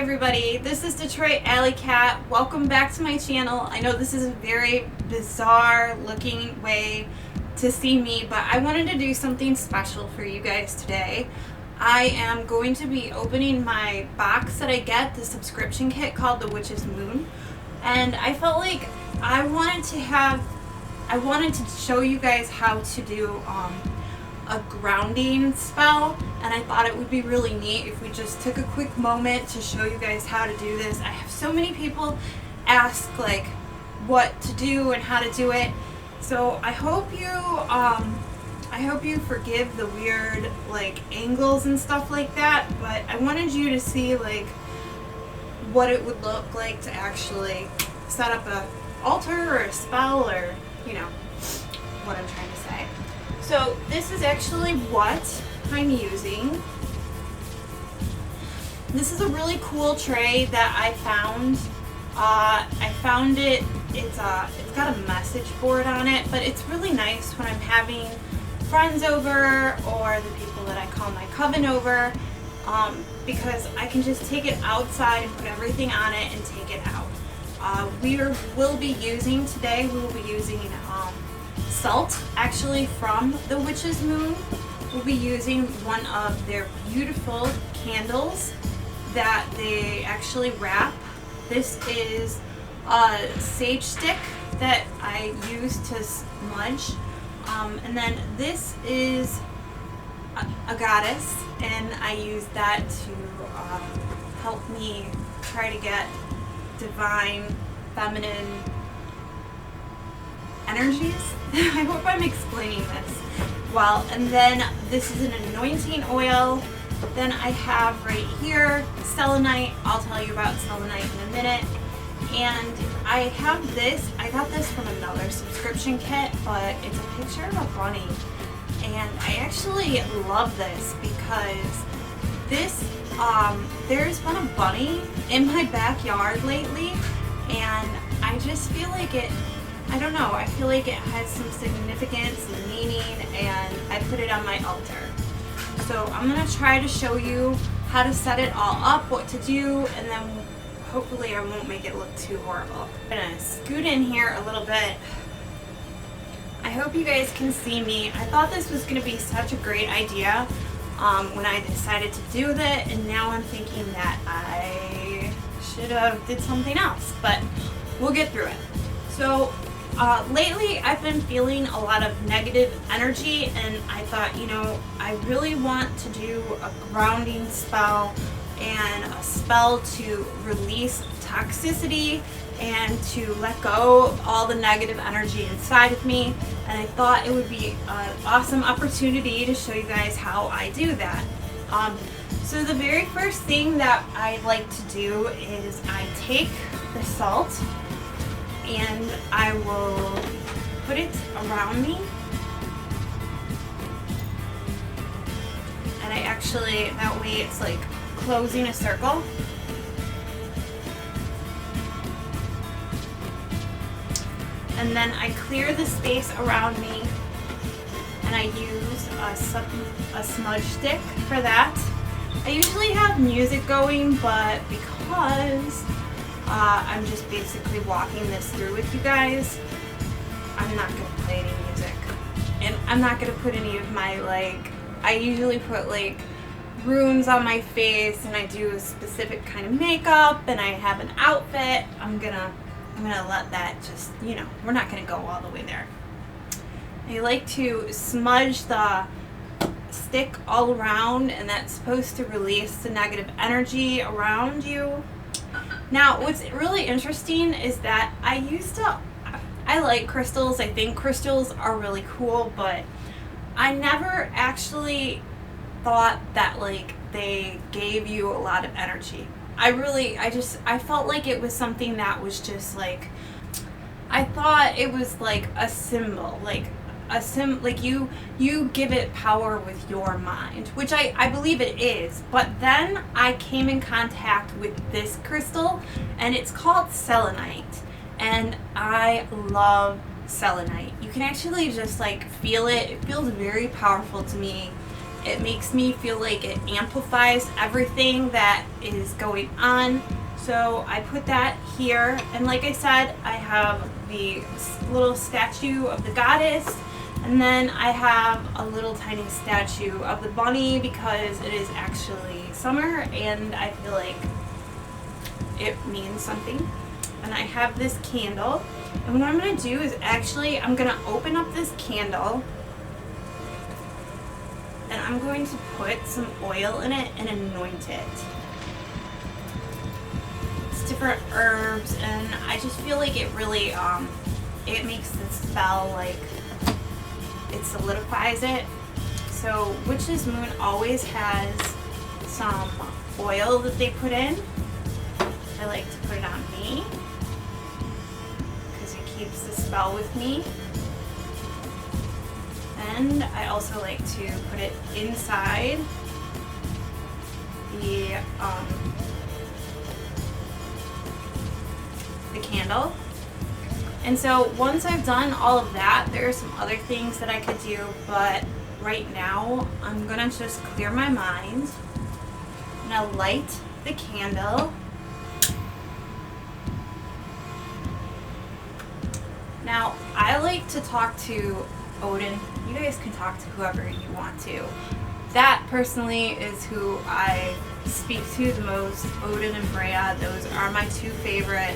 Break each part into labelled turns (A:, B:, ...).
A: everybody, this is Detroit Alley Cat. Welcome back to my channel. I know this is a very bizarre looking way to see me, but I wanted to do something special for you guys today. I am going to be opening my box that I get, the subscription kit called The Witch's Moon, and I felt like I wanted to show you guys how to do a grounding spell, and I thought it would be really neat if we just took a quick moment to show you guys how to do this. I have so many people ask like what to do and how to do it, so I hope you forgive the weird like angles and stuff like that, but I wanted you to see like what it would look like to actually set up a altar or a spell, or you know what I'm trying to say. So this is actually what I'm using. This is a really cool tray that I found. It's got a message board on it, but it's really nice when I'm having friends over or the people that I call my coven over, because I can just take it outside and put everything on it and take it out. We will be using salt, actually, from the Witch's Moon. We'll be using one of their beautiful candles that they actually wrap. This is a sage stick that I use to smudge, and then this is a goddess, and I use that to help me try to get divine feminine energies. I hope I'm explaining this well. And then this is an anointing oil. Then I have right here selenite. I'll tell you about selenite in a minute. And I have this. I got this from another subscription kit, but it's a picture of a bunny. And I actually love this because this, there's been a bunny in my backyard lately, and I just feel like I don't know, I feel like it has some significance and meaning, and I put it on my altar. So I'm going to try to show you how to set it all up, what to do, and then hopefully I won't make it look too horrible. I'm going to scoot in here a little bit. I hope you guys can see me. I thought this was going to be such a great idea when I decided to do that, and now I'm thinking that I should have did something else, but we'll get through it. So lately I've been feeling a lot of negative energy, and I thought, you know, I really want to do a grounding spell and a spell to release toxicity and to let go of all the negative energy inside of me, and I thought it would be an awesome opportunity to show you guys how I do that. So the very first thing that I like to do is I take the salt and I will put it around me, and I actually, that way it's like closing a circle. And then I clear the space around me, and I use a smudge stick for that. I usually have music going, but because I'm just basically walking this through with you guys, I'm not going to play any music. And I'm not going to put any of my, like, I usually put like runes on my face, and I do a specific kind of makeup, and I have an outfit. I'm gonna let that just, you know, we're not going to go all the way there. I like to smudge the stick all around, and that's supposed to release the negative energy around you. Now, what's really interesting is that I like crystals. I think crystals are really cool, but I never actually thought that like they gave you a lot of energy. I felt like it was something that was just like, I thought it was like a symbol, like you give it power with your mind, which I believe it is. But then I came in contact with this crystal, and it's called selenite, and I love selenite. You can actually just like feel it. It feels very powerful to me, It makes me feel like it amplifies everything that is going on. So I put that here, and like I said, I have the little statue of the goddess, and then I have a little tiny statue of the bunny because it is actually summer and I feel like it means something. And I have this candle, and what I'm going to do is actually I'm going to open up this candle and I'm going to put some oil in it and anoint it. It's different herbs, and I just feel like it really it makes the spell, like, it solidifies it. So Witch's Moon always has some oil that they put in. I like to put it on me because it keeps the spell with me. And I also like to put it inside the candle. And so once I've done all of that, there are some other things that I could do, but right now I'm gonna just clear my mind. I'm gonna light the candle. Now, I like to talk to Odin. You guys can talk to whoever you want to. That personally is who I speak to the most, Odin and Freya. Those are my two favorite.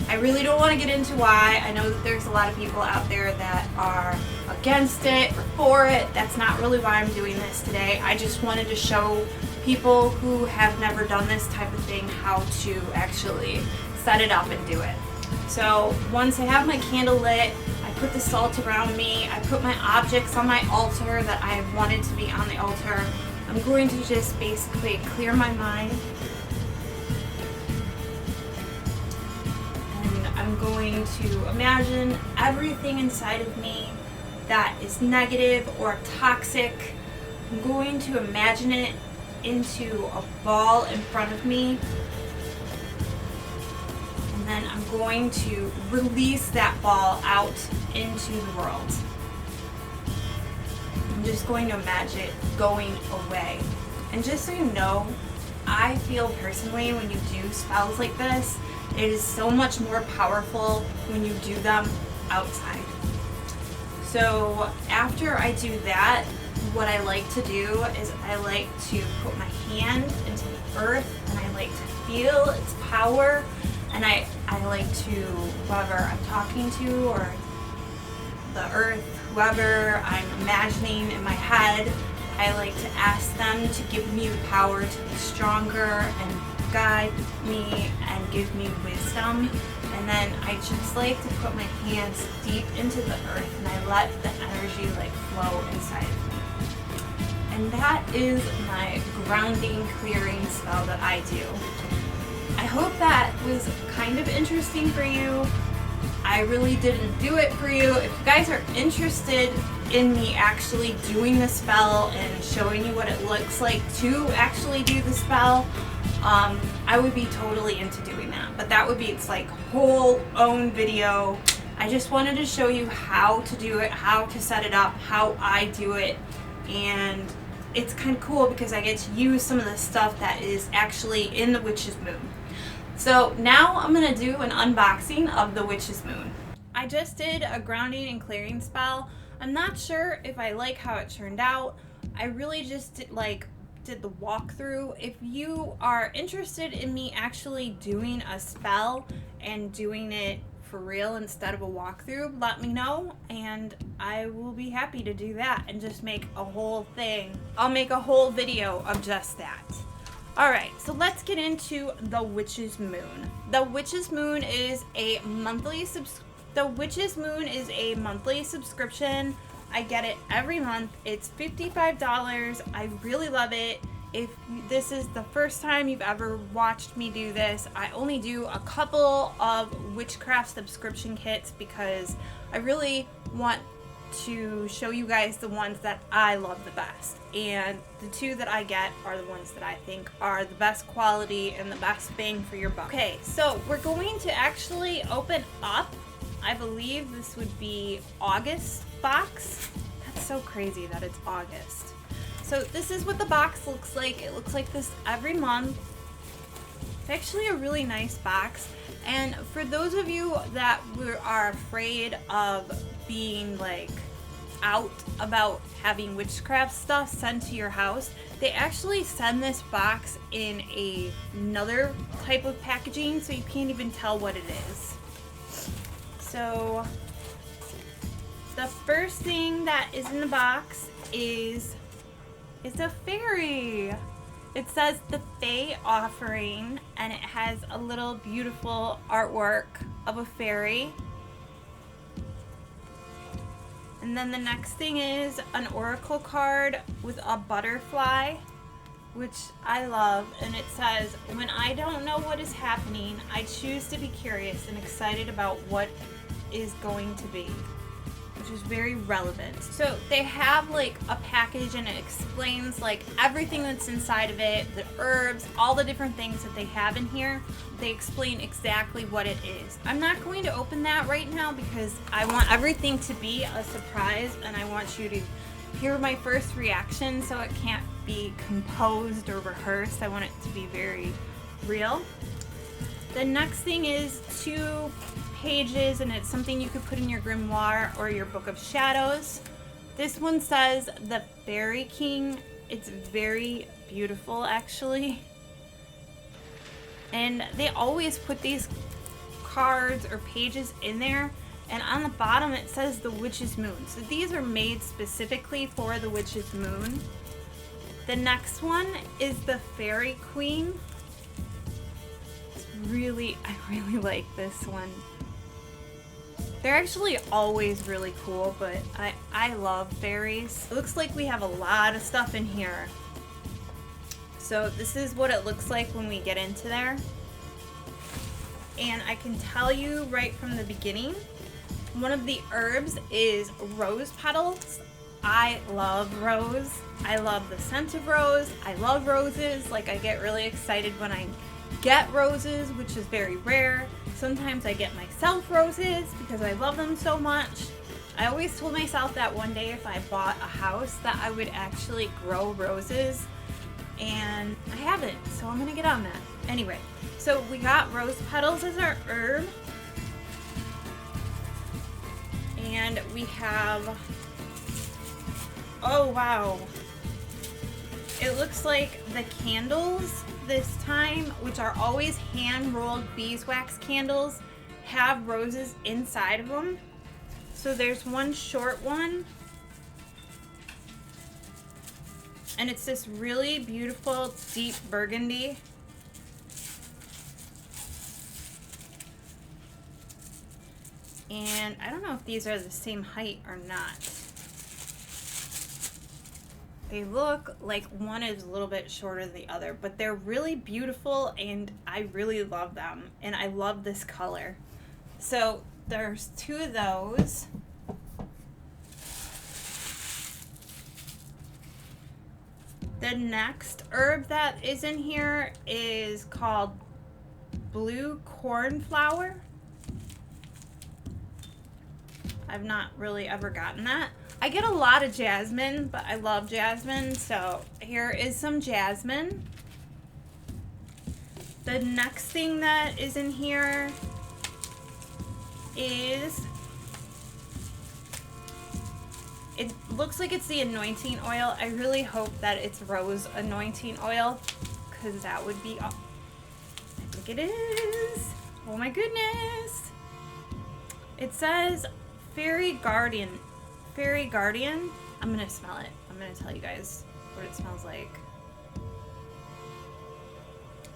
A: I really don't want to get into why. I know that there's a lot of people out there that are against it or for it. That's not really why I'm doing this today. I just wanted to show people who have never done this type of thing how to actually set it up and do it. So once I have my candle lit, I put the salt around me, I put my objects on my altar that I wanted to be on the altar. I'm going to just basically clear my mind. And I'm going to imagine everything inside of me that is negative or toxic. I'm going to imagine it into a ball in front of me. And then I'm going to release that ball out into the world. I'm just going to imagine it going away. And just so you know, I feel personally when you do spells like this, it is so much more powerful when you do them outside. So after I do that, what I like to do is I like to put my hand into the earth and I like to feel its power. And I like to, whoever I'm talking to or the earth, whoever I'm imagining in my head, I like to ask them to give me the power to be stronger and guide me and give me wisdom. And then I just like to put my hands deep into the earth and I let the energy like flow inside of me. And that is my grounding, clearing spell that I do. I hope that was kind of interesting for you. I really didn't do it for you. If you guys are interested in me actually doing the spell and showing you what it looks like to actually do the spell, I would be totally into doing that. But that would be its like whole own video. I just wanted to show you how to do it, how to set it up, how I do it, and it's kind of cool because I get to use some of the stuff that is actually in the Witch's Moon. So now I'm going to do an unboxing of the Witch's Moon. I just did a grounding and clearing spell. I'm not sure if I like how it turned out. I really just did the walkthrough. If you are interested in me actually doing a spell and doing it for real instead of a walkthrough, let me know and I will be happy to do that and just make a whole thing. I'll make a whole video of just that. Alright, so let's get into the Witch's Moon. The Witch's Moon is a monthly subscription. I get it every month. It's $55. I really love it. If this is the first time you've ever watched me do this, I only do a couple of witchcraft subscription kits because I really want to show you guys the ones that I love the best. And the two that I get are the ones that I think are the best quality and the best bang for your buck. Okay, so we're going to actually open up, I believe this would be August box. That's so crazy that it's August. So this is what the box looks like. It looks like this every month. It's actually a really nice box. And for those of you that are afraid of being like out about having witchcraft stuff sent to your house, they actually send this box in another type of packaging, so you can't even tell what it is. So the first thing that is in the box is a fairy. It says the Fae Offering, and it has a little beautiful artwork of a fairy. And then the next thing is an oracle card with a butterfly, which I love. And it says, when I don't know what is happening, I choose to be curious and excited about what is going to be, which is very relevant. So they have like a package and it explains like everything that's inside of it, the herbs, all the different things that they have in here. They explain exactly what it is. I'm not going to open that right now because I want everything to be a surprise and I want you to hear my first reaction, so it can't be composed or rehearsed. I want it to be very real. The next thing is 2 pages, and it's something you could put in your grimoire or your book of shadows. This one says the Fairy King. It's very beautiful actually, and they always put these cards or pages in there, and on the bottom it says the Witch's Moon. So these are made specifically for the Witch's Moon. The next one is the Fairy Queen. I really like this one. They're actually always really cool, but I love fairies. It looks like we have a lot of stuff in here. So this is what it looks like when we get into there. And I can tell you right from the beginning, one of the herbs is rose petals. I love rose. I love the scent of rose. I love roses. Like, I get really excited when I get roses, which is very rare. Sometimes I get myself roses because I love them so much. I always told myself that one day if I bought a house that I would actually grow roses, and I haven't, so I'm gonna get on that. Anyway, so we got rose petals as our herb, and we have, oh wow, it looks like the candles this time, which are always hand-rolled beeswax candles, have roses inside of them. So there's one short one, and it's this really beautiful deep burgundy. And I don't know if these are the same height or not. They look like one is a little bit shorter than the other, but they're really beautiful and I really love them. And I love this color. So there's 2 of those. The next herb that is in here is called blue cornflower. I've not really ever gotten that. I get a lot of jasmine, but I love jasmine, so here is some jasmine. The next thing that is in here is, it looks like it's the anointing oil. I really hope that it's rose anointing oil, because that would be, I think it is. Oh my goodness. It says Fairy Guardian. Fairy Guardian. I'm gonna smell it. I'm gonna tell you guys what it smells like.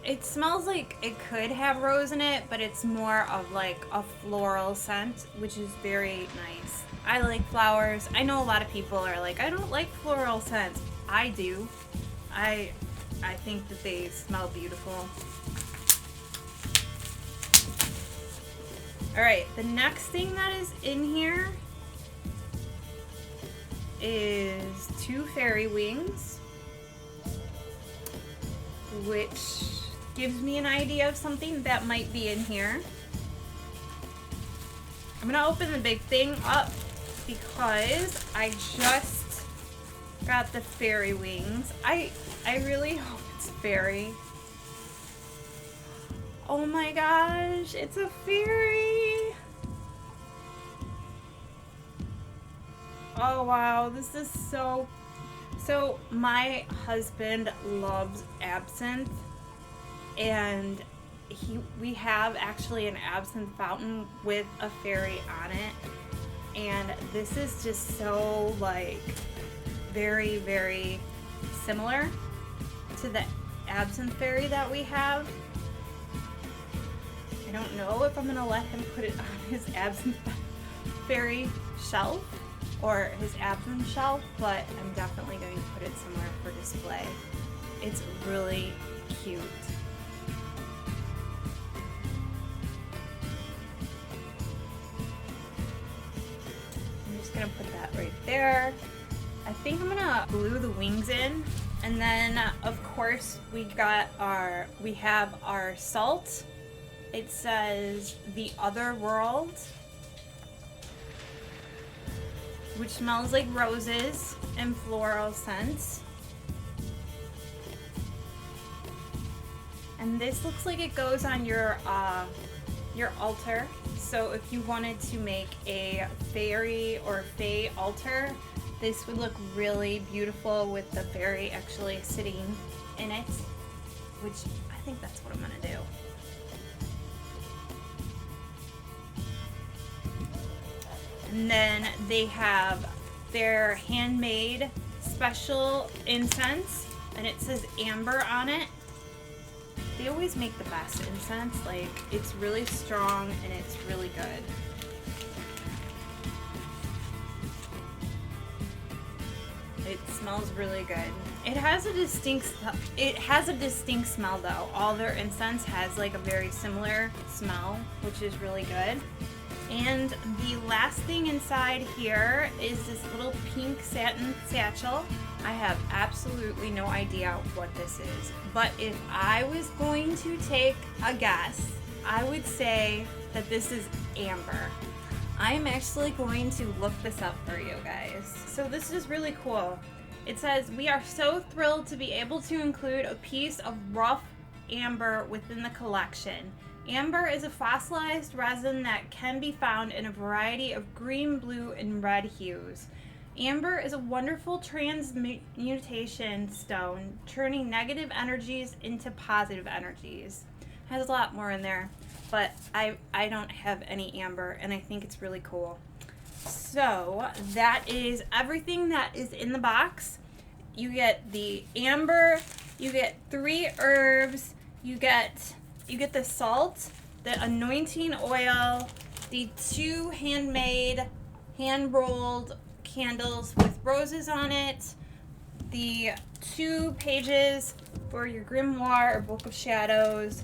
A: It smells like it could have rose in it, but it's more of like a floral scent, which is very nice. I like flowers. I know a lot of people are like, I don't like floral scents. I do. I think that they smell beautiful. Alright, the next thing that is in here is 2 fairy wings, which gives me an idea of something that might be in here. I'm gonna open the big thing up because I just Got the fairy wings. I really hope it's fairy. Oh my gosh, it's a fairy. Oh wow, this is so my husband loves absinthe, and we have actually an absinthe fountain with a fairy on it, and this is just so like very, very similar to the absinthe fairy that we have. I don't know if I'm gonna let him put it on his absinthe fairy shelf or his absinthe shelf, but I'm definitely going to put it somewhere for display. It's really cute. I'm just gonna put that right there. I think I'm gonna glue the wings in, and then of course we have our salt. It says the other world, which smells like roses and floral scents. And this looks like it goes on your altar. So if you wanted to make a fairy or fae altar, this would look really beautiful with the fairy actually sitting in it, which I think that's what I'm gonna do. And then they have their handmade special incense, and it says amber on it. They always make the best incense. Like, it's really strong and it's really good. It smells really good. It has a distinct smell though. All their incense has like a very similar smell, which is really good. And the last thing inside here is this little pink satin satchel. I have absolutely no idea what this is, but if I was going to take a guess, I would say that this is amber. I'm actually going to look this up for you guys. So this is really cool. It says, "We are so thrilled to be able to include a piece of rough amber within the collection. Amber is a fossilized resin that can be found in a variety of green, blue, and red hues. Amber is a wonderful transmutation stone, turning negative energies into positive energies." Has a lot more in there, but I don't have any amber, and I think it's really cool. So that is everything that is in the box. You get the amber, you get 3 herbs, you get the salt, the anointing oil, the 2 handmade, hand-rolled candles with roses on it, the 2 pages for your grimoire or book of shadows,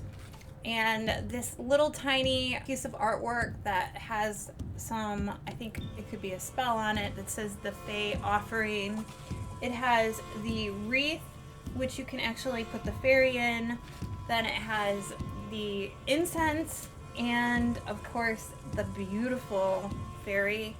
A: and this little tiny piece of artwork that has some, I think it could be a spell on it, that says the Fae Offering. It has the wreath, which you can actually put the fairy in. Then it has the incense, and of course the beautiful fairy,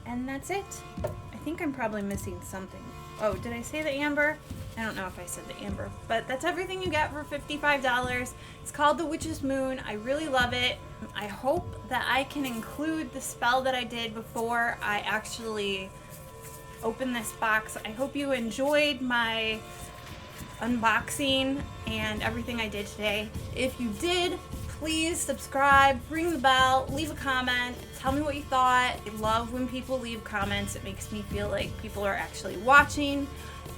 A: and that's it. I think I'm probably missing something. Oh, did I say the amber? I don't know if I said the amber, but that's everything you get for $55. It's called the Witch's Moon. I really love it. I hope that I can include the spell that I did before I actually open this box. I hope you enjoyed my unboxing and everything I did today. If you did, please subscribe, ring the bell, leave a comment, tell me what you thought. I love when people leave comments. It makes me feel like people are actually watching,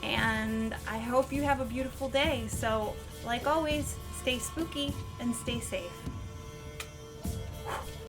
A: and I hope you have a beautiful day. So, like always, stay spooky and stay safe.